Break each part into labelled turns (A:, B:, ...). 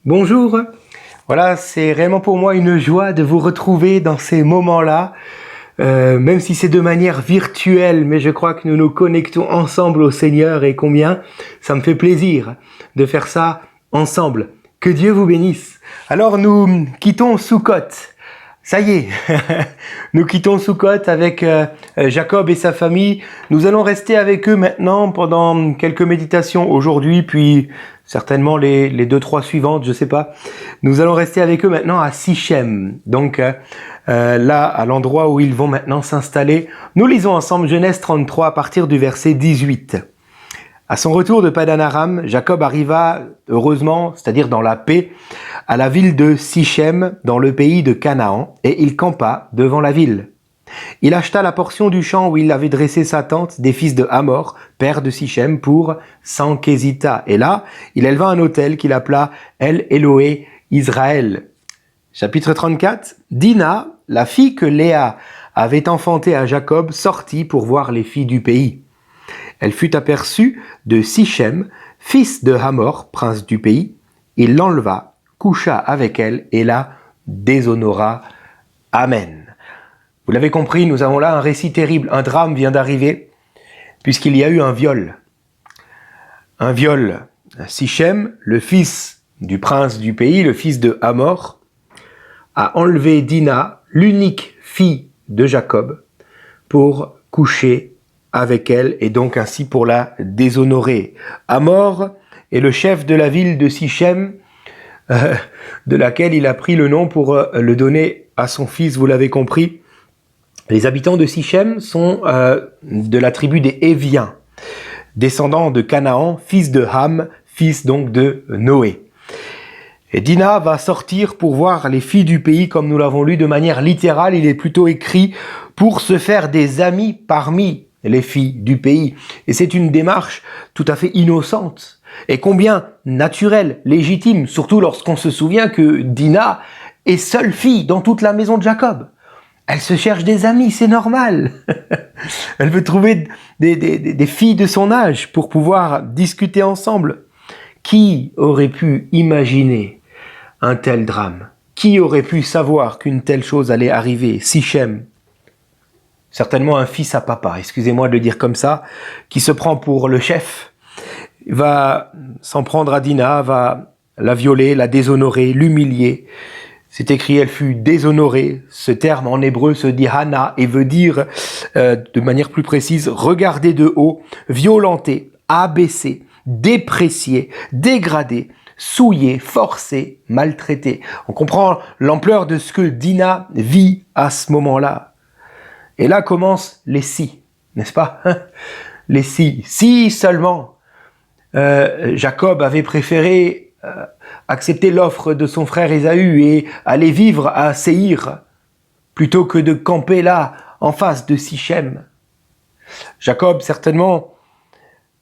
A: Bonjour, voilà, c'est réellement pour moi une joie de vous retrouver dans ces moments-là, même si c'est de manière virtuelle, mais je crois que nous nous connectons ensemble au Seigneur et combien ça me fait plaisir de faire ça ensemble. Que Dieu vous bénisse. Alors nous quittons Sukkot. Ça y est, nous quittons Sukkot avec Jacob et sa famille. Nous allons rester avec eux maintenant pendant quelques méditations aujourd'hui, puis certainement les 2-3 suivantes, je sais pas. Nous allons rester avec eux maintenant à Sichem. Donc là, à l'endroit où ils vont maintenant s'installer. Nous lisons ensemble Genèse 33 à partir du verset 18. À son retour de Padan Aram, Jacob arriva heureusement, c'est-à-dire dans la paix, à la ville de Sichem, dans le pays de Canaan, et il campa devant la ville. Il acheta la portion du champ où il avait dressé sa tente des fils de Hamor, père de Sichem, pour 100 késitas. Et là, il éleva un autel qu'il appela El Eloé Israël. Chapitre 34. Dina, la fille que Léa avait enfantée à Jacob, sortit pour voir les filles du pays. Elle fut aperçue de Sichem, fils de Hamor, prince du pays. Il l'enleva, coucha avec elle et la déshonora. Amen. Vous l'avez compris, nous avons là un récit terrible. Un drame vient d'arriver, puisqu'il y a eu un viol. Un viol. Sichem, le fils du prince du pays, le fils de Hamor, a enlevé Dina, l'unique fille de Jacob, pour coucher avec elle et donc ainsi pour la déshonorer. Hamor est le chef de la ville de Sichem, de laquelle il a pris le nom pour le donner à son fils, vous l'avez compris. Les habitants de Sichem sont de la tribu des Héviens, descendants de Canaan, fils de Ham, fils donc de Noé. Et Dina va sortir pour voir les filles du pays, comme nous l'avons lu de manière littérale, il est plutôt écrit pour se faire des amis parmi les filles du pays. Et c'est une démarche tout à fait innocente et combien naturelle, légitime, surtout lorsqu'on se souvient que Dina est seule fille dans toute la maison de Jacob. Elle se cherche des amis, c'est normal. Elle veut trouver des filles de son âge pour pouvoir discuter ensemble. Qui aurait pu imaginer un tel drame? Qui aurait pu savoir qu'une telle chose allait arriver? Sichem, certainement un fils à papa, excusez-moi de le dire comme ça, qui se prend pour le chef, va s'en prendre à Dina, va la violer, la déshonorer, l'humilier. C'est écrit, elle fut déshonorée. Ce terme en hébreu se dit hana et veut dire, de manière plus précise, regarder de haut, violenter, abaisser, déprécier, dégradé, souillé, forcé, maltraité. On comprend l'ampleur de ce que Dina vit à ce moment-là. Et là commencent les si, n'est-ce pas? Les si. Si seulement Jacob avait préféré accepter l'offre de son frère Ésaü et aller vivre à Séhir, plutôt que de camper là, en face de Sichem. Jacob, certainement,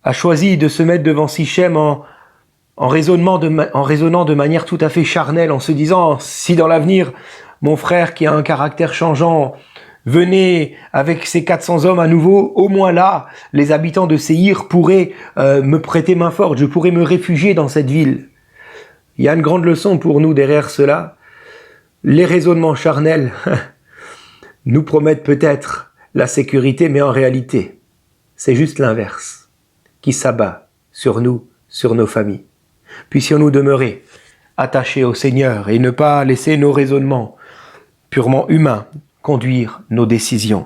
A: a choisi de se mettre devant Sichem en raisonnant de manière tout à fait charnelle, en se disant, si dans l'avenir, mon frère qui a un caractère changeant, venez avec ces 400 hommes à nouveau, au moins là, les habitants de Séhir pourraient me prêter main forte, je pourrais me réfugier dans cette ville. Il y a une grande leçon pour nous derrière cela. Les raisonnements charnels nous promettent peut-être la sécurité, mais en réalité, c'est juste l'inverse qui s'abat sur nous, sur nos familles. Puissions-nous demeurer attachés au Seigneur et ne pas laisser nos raisonnements purement humains conduire nos décisions.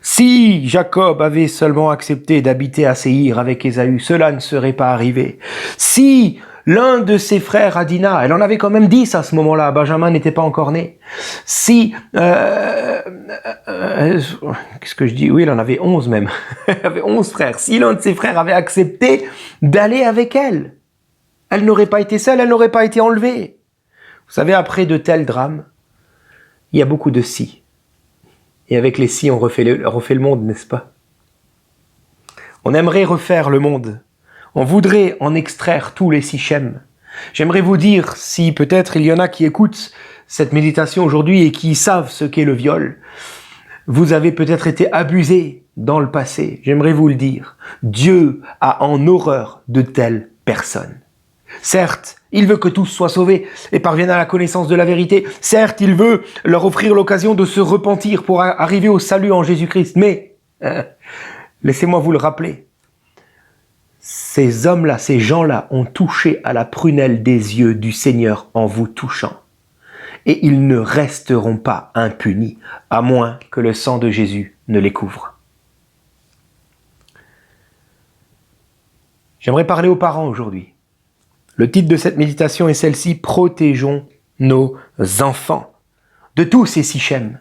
A: Si Jacob avait seulement accepté d'habiter à Séhir avec Ésaü, cela ne serait pas arrivé. Si l'un de ses frères à Dina, elle en avait quand même 10 à ce moment-là, Benjamin n'était pas encore né. Si, qu'est-ce que je dis? Oui, il en avait 11 même. Il avait 11 frères. Si l'un de ses frères avait accepté d'aller avec elle, elle n'aurait pas été seule, elle n'aurait pas été enlevée. Vous savez, après de tels drames, il y a beaucoup de si. Et avec les si, on refait le monde, n'est-ce pas? On aimerait refaire le monde. On voudrait en extraire tous les Sichem. J'aimerais vous dire, si peut-être il y en a qui écoutent cette méditation aujourd'hui et qui savent ce qu'est le viol, vous avez peut-être été abusé dans le passé. J'aimerais vous le dire. Dieu a en horreur de telles personnes. Certes, il veut que tous soient sauvés et parviennent à la connaissance de la vérité. Certes, il veut leur offrir l'occasion de se repentir pour arriver au salut en Jésus-Christ. Mais, laissez-moi vous le rappeler, ces hommes-là, ces gens-là ont touché à la prunelle des yeux du Seigneur en vous touchant. Et ils ne resteront pas impunis, à moins que le sang de Jésus ne les couvre. J'aimerais parler aux parents aujourd'hui. Le titre de cette méditation est celle-ci, « Protégeons nos enfants de tous ces Sichem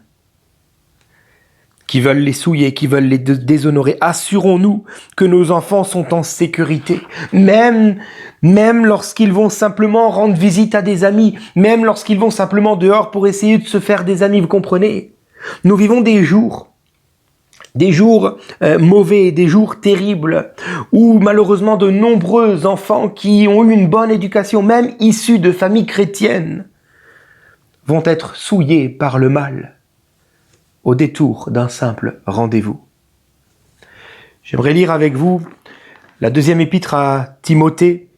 A: qui veulent les souiller, qui veulent les déshonorer. Assurons-nous que nos enfants sont en sécurité, même lorsqu'ils vont simplement rendre visite à des amis, même lorsqu'ils vont simplement dehors pour essayer de se faire des amis, vous comprenez? Nous vivons des jours mauvais, des jours terribles, où malheureusement de nombreux enfants qui ont eu une bonne éducation, même issus de familles chrétiennes, vont être souillés par le mal au détour d'un simple rendez-vous. J'aimerais lire avec vous la deuxième épître à Timothée,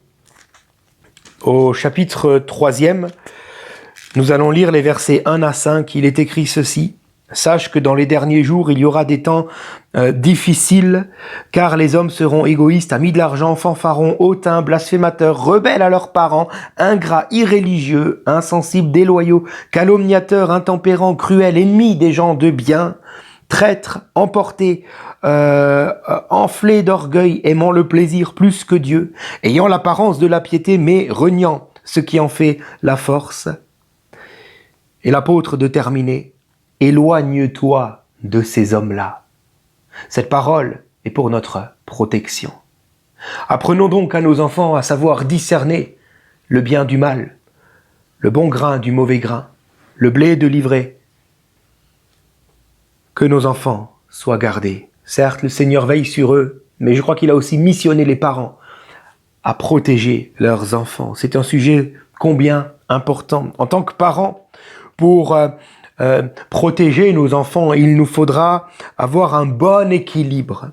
A: au chapitre 3e. Nous allons lire les versets 1 à 5. Il est écrit ceci. Sache que dans les derniers jours, il y aura des temps difficiles, car les hommes seront égoïstes, amis de l'argent, fanfarons, hautains, blasphémateurs, rebelles à leurs parents, ingrats, irréligieux, insensibles, déloyaux, calomniateurs, intempérants, cruels, ennemis des gens de bien, traîtres, emportés, enflés d'orgueil, aimant le plaisir plus que Dieu, ayant l'apparence de la piété, mais reniant ce qui en fait la force. Et l'apôtre de terminer. Éloigne-toi de ces hommes-là. Cette parole est pour notre protection. Apprenons donc à nos enfants à savoir discerner le bien du mal, le bon grain du mauvais grain, le blé de l'ivraie. Que nos enfants soient gardés. Certes, le Seigneur veille sur eux, mais je crois qu'il a aussi missionné les parents à protéger leurs enfants. C'est un sujet combien important. En tant que parents, pour protéger nos enfants, il nous faudra avoir un bon équilibre.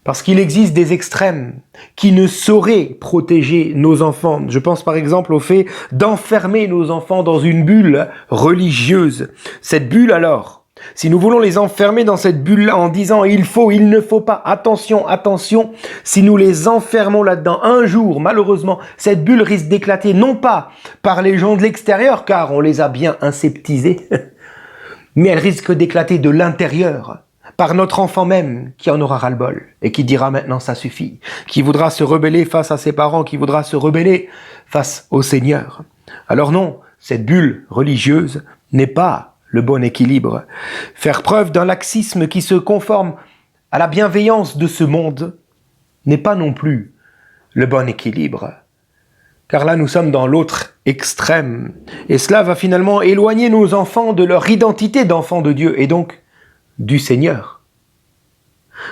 A: Parce qu'il existe des extrêmes qui ne sauraient protéger nos enfants. Je pense par exemple au fait d'enfermer nos enfants dans une bulle religieuse. Cette bulle alors, si nous voulons les enfermer dans cette bulle-là en disant il ne faut pas, attention, si nous les enfermons là-dedans un jour, malheureusement, cette bulle risque d'éclater non pas par les gens de l'extérieur, car on les a bien aseptisés, mais elle risque d'éclater de l'intérieur, par notre enfant même qui en aura ras-le-bol et qui dira maintenant ça suffit, qui voudra se rebeller face à ses parents, qui voudra se rebeller face au Seigneur. Alors non, cette bulle religieuse n'est pas le bon équilibre. Faire preuve d'un laxisme qui se conforme à la bienveillance de ce monde n'est pas non plus le bon équilibre. Car là, nous sommes dans l'autre extrême. Et cela va finalement éloigner nos enfants de leur identité d'enfants de Dieu et donc du Seigneur.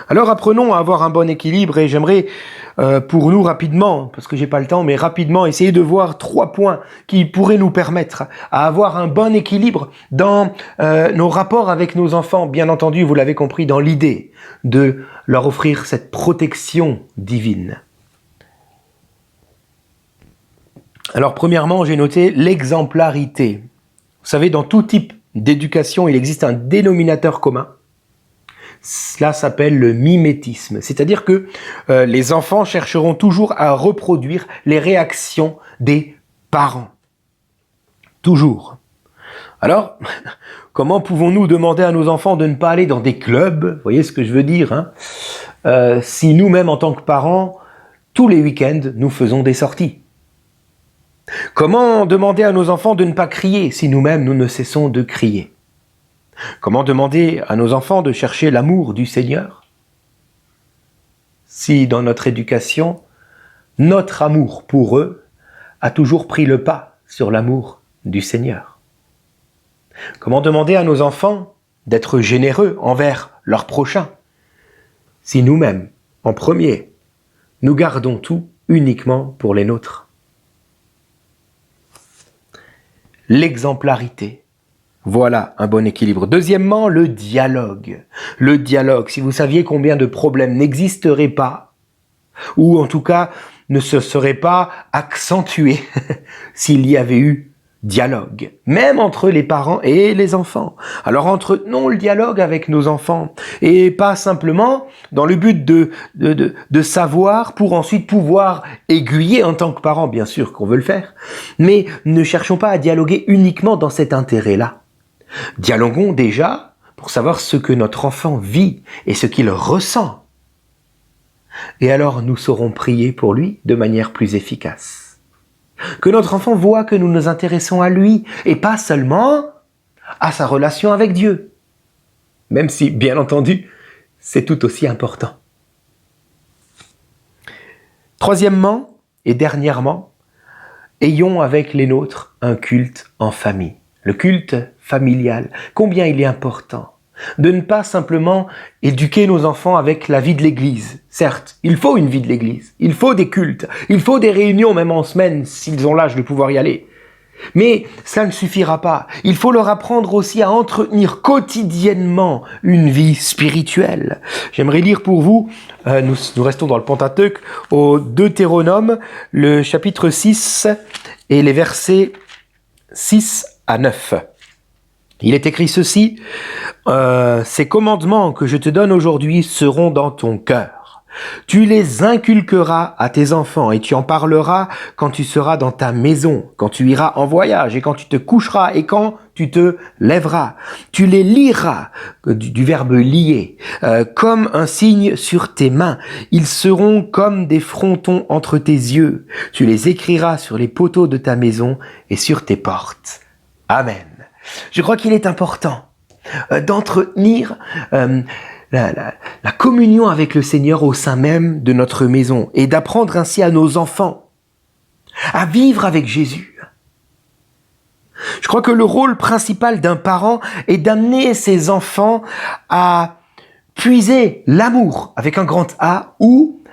A: Alors apprenons à avoir un bon équilibre et j'aimerais pour nous rapidement, parce que j'ai pas le temps, mais rapidement essayer de voir 3 points qui pourraient nous permettre à avoir un bon équilibre dans nos rapports avec nos enfants. Bien entendu, vous l'avez compris, dans l'idée de leur offrir cette protection divine. Alors premièrement, j'ai noté l'exemplarité. Vous savez, dans tout type d'éducation, il existe un dénominateur commun. Cela s'appelle le mimétisme, c'est-à-dire que les enfants chercheront toujours à reproduire les réactions des parents. Toujours. Alors, comment pouvons-nous demander à nos enfants de ne pas aller dans des clubs, vous voyez ce que je veux dire, hein, si nous-mêmes en tant que parents, tous les week-ends, nous faisons des sorties? Comment demander à nos enfants de ne pas crier si nous-mêmes nous ne cessons de crier? Comment demander à nos enfants de chercher l'amour du Seigneur si dans notre éducation, notre amour pour eux a toujours pris le pas sur l'amour du Seigneur? Comment demander à nos enfants d'être généreux envers leurs prochains si nous-mêmes, en premier, nous gardons tout uniquement pour les nôtres? L'exemplarité. Voilà un bon équilibre. Deuxièmement, le dialogue. Si vous saviez combien de problèmes n'existeraient pas, ou en tout cas ne se serait pas accentué s'il y avait eu dialogue, même entre les parents et les enfants. Alors entretenons le dialogue avec nos enfants, et pas simplement dans le but de savoir pour ensuite pouvoir aiguiller en tant que parent, bien sûr qu'on veut le faire, mais ne cherchons pas à dialoguer uniquement dans cet intérêt-là. Dialoguons déjà pour savoir ce que notre enfant vit et ce qu'il ressent. Et alors nous saurons prier pour lui de manière plus efficace. Que notre enfant voit que nous nous intéressons à lui et pas seulement à sa relation avec Dieu. Même si, bien entendu, c'est tout aussi important. Troisièmement et dernièrement, ayons avec les nôtres un culte en famille. Le culte familial, combien il est important de ne pas simplement éduquer nos enfants avec la vie de l'Église. Certes, il faut une vie de l'Église, il faut des cultes, il faut des réunions même en semaine s'ils ont l'âge de pouvoir y aller. Mais ça ne suffira pas. Il faut leur apprendre aussi à entretenir quotidiennement une vie spirituelle. J'aimerais lire pour vous, nous restons dans le Pentateuque, au Deutéronome, le chapitre 6 et les versets 6 à 9. Il est écrit ceci, ces commandements que je te donne aujourd'hui seront dans ton cœur. Tu les inculqueras à tes enfants et tu en parleras quand tu seras dans ta maison, quand tu iras en voyage et quand tu te coucheras et quand tu te lèveras. Tu les liras, du verbe lier, comme un signe sur tes mains. Ils seront comme des frontons entre tes yeux. Tu les écriras sur les poteaux de ta maison et sur tes portes. Amen. Je crois qu'il est important d'entretenir la communion avec le Seigneur au sein même de notre maison et d'apprendre ainsi à nos enfants à vivre avec Jésus. Je crois que le rôle principal d'un parent est d'amener ses enfants à puiser l'amour avec un grand A ou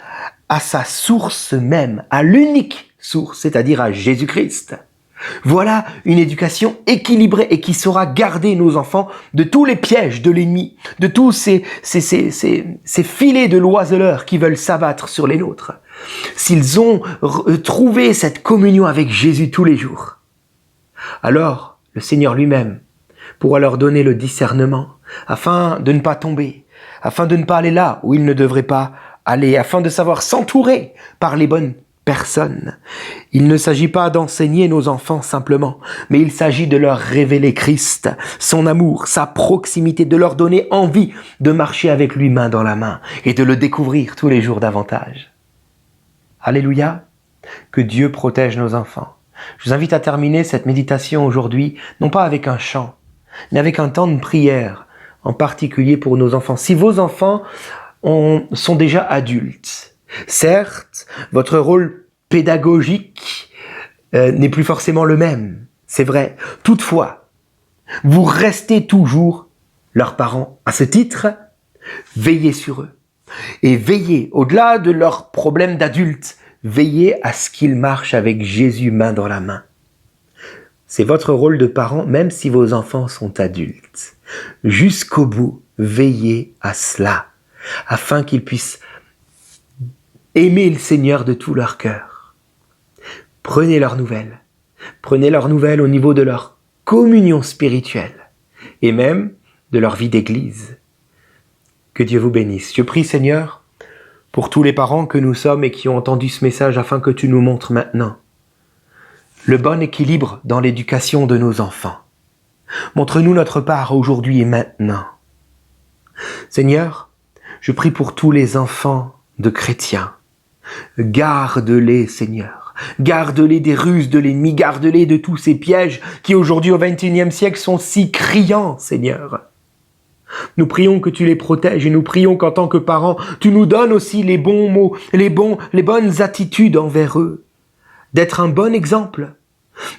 A: à sa source même, à l'unique source, c'est-à-dire à Jésus-Christ. Voilà une éducation équilibrée et qui saura garder nos enfants de tous les pièges de l'ennemi, de tous ces filets de l'oiseleur qui veulent s'abattre sur les nôtres. S'ils ont trouvé cette communion avec Jésus tous les jours, alors le Seigneur lui-même pourra leur donner le discernement afin de ne pas tomber, afin de ne pas aller là où ils ne devraient pas aller, afin de savoir s'entourer par les bonnes personne. Il ne s'agit pas d'enseigner nos enfants simplement, mais il s'agit de leur révéler Christ, son amour, sa proximité, de leur donner envie de marcher avec lui main dans la main et de le découvrir tous les jours davantage. Alléluia, que Dieu protège nos enfants. Je vous invite à terminer cette méditation aujourd'hui, non pas avec un chant, mais avec un temps de prière, en particulier pour nos enfants. Si vos enfants sont déjà adultes, certes, votre rôle pédagogique n'est plus forcément le même, c'est vrai. Toutefois, vous restez toujours leurs parents. À ce titre, veillez sur eux. Et veillez, au-delà de leurs problèmes d'adultes, veillez à ce qu'ils marchent avec Jésus main dans la main. C'est votre rôle de parent, même si vos enfants sont adultes. Jusqu'au bout, veillez à cela, afin qu'ils puissent aimer le Seigneur de tout leur cœur. Prenez leurs nouvelles. Prenez leurs nouvelles au niveau de leur communion spirituelle et même de leur vie d'église. Que Dieu vous bénisse. Je prie, Seigneur, pour tous les parents que nous sommes et qui ont entendu ce message afin que tu nous montres maintenant le bon équilibre dans l'éducation de nos enfants. Montre-nous notre part aujourd'hui et maintenant. Seigneur, je prie pour tous les enfants de chrétiens. Garde-les, Seigneur. Garde-les des ruses de l'ennemi. Garde-les de tous ces pièges qui aujourd'hui au XXIe siècle sont si criants, Seigneur. Nous prions que tu les protèges et nous prions qu'en tant que parents, tu nous donnes aussi les bons mots, les bonnes attitudes envers eux. D'être un bon exemple,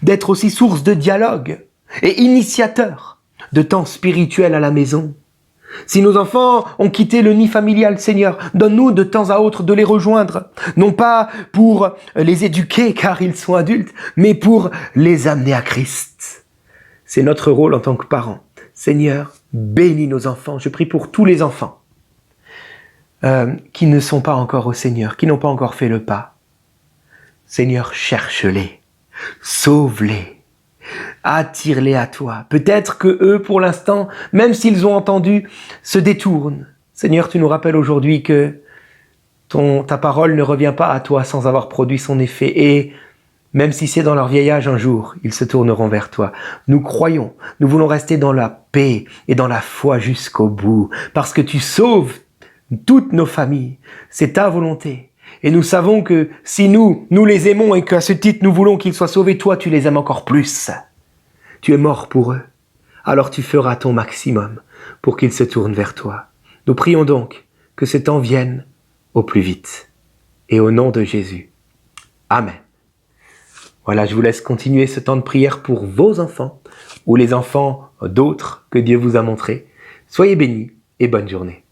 A: d'être aussi source de dialogue et initiateur de temps spirituel à la maison. Si nos enfants ont quitté le nid familial, Seigneur, donne-nous de temps à autre de les rejoindre, non pas pour les éduquer car ils sont adultes, mais pour les amener à Christ. C'est notre rôle en tant que parents. Seigneur, bénis nos enfants. Je prie pour tous les enfants qui ne sont pas encore au Seigneur, qui n'ont pas encore fait le pas. Seigneur, cherche-les, sauve-les, attire-les à toi. Peut-être que eux, pour l'instant, même s'ils ont entendu, se détournent. Seigneur, tu nous rappelles aujourd'hui que ta parole ne revient pas à toi sans avoir produit son effet. Et même si c'est dans leur vieil âge un jour, ils se tourneront vers toi. Nous croyons, nous voulons rester dans la paix et dans la foi jusqu'au bout, parce que tu sauves toutes nos familles. C'est ta volonté. Et nous savons que si nous les aimons et qu'à ce titre nous voulons qu'ils soient sauvés, toi tu les aimes encore plus. Tu es mort pour eux. Alors tu feras ton maximum pour qu'ils se tournent vers toi. Nous prions donc que ce temps vienne au plus vite. Et au nom de Jésus. Amen. Voilà, je vous laisse continuer ce temps de prière pour vos enfants ou les enfants d'autres que Dieu vous a montrés. Soyez bénis et bonne journée.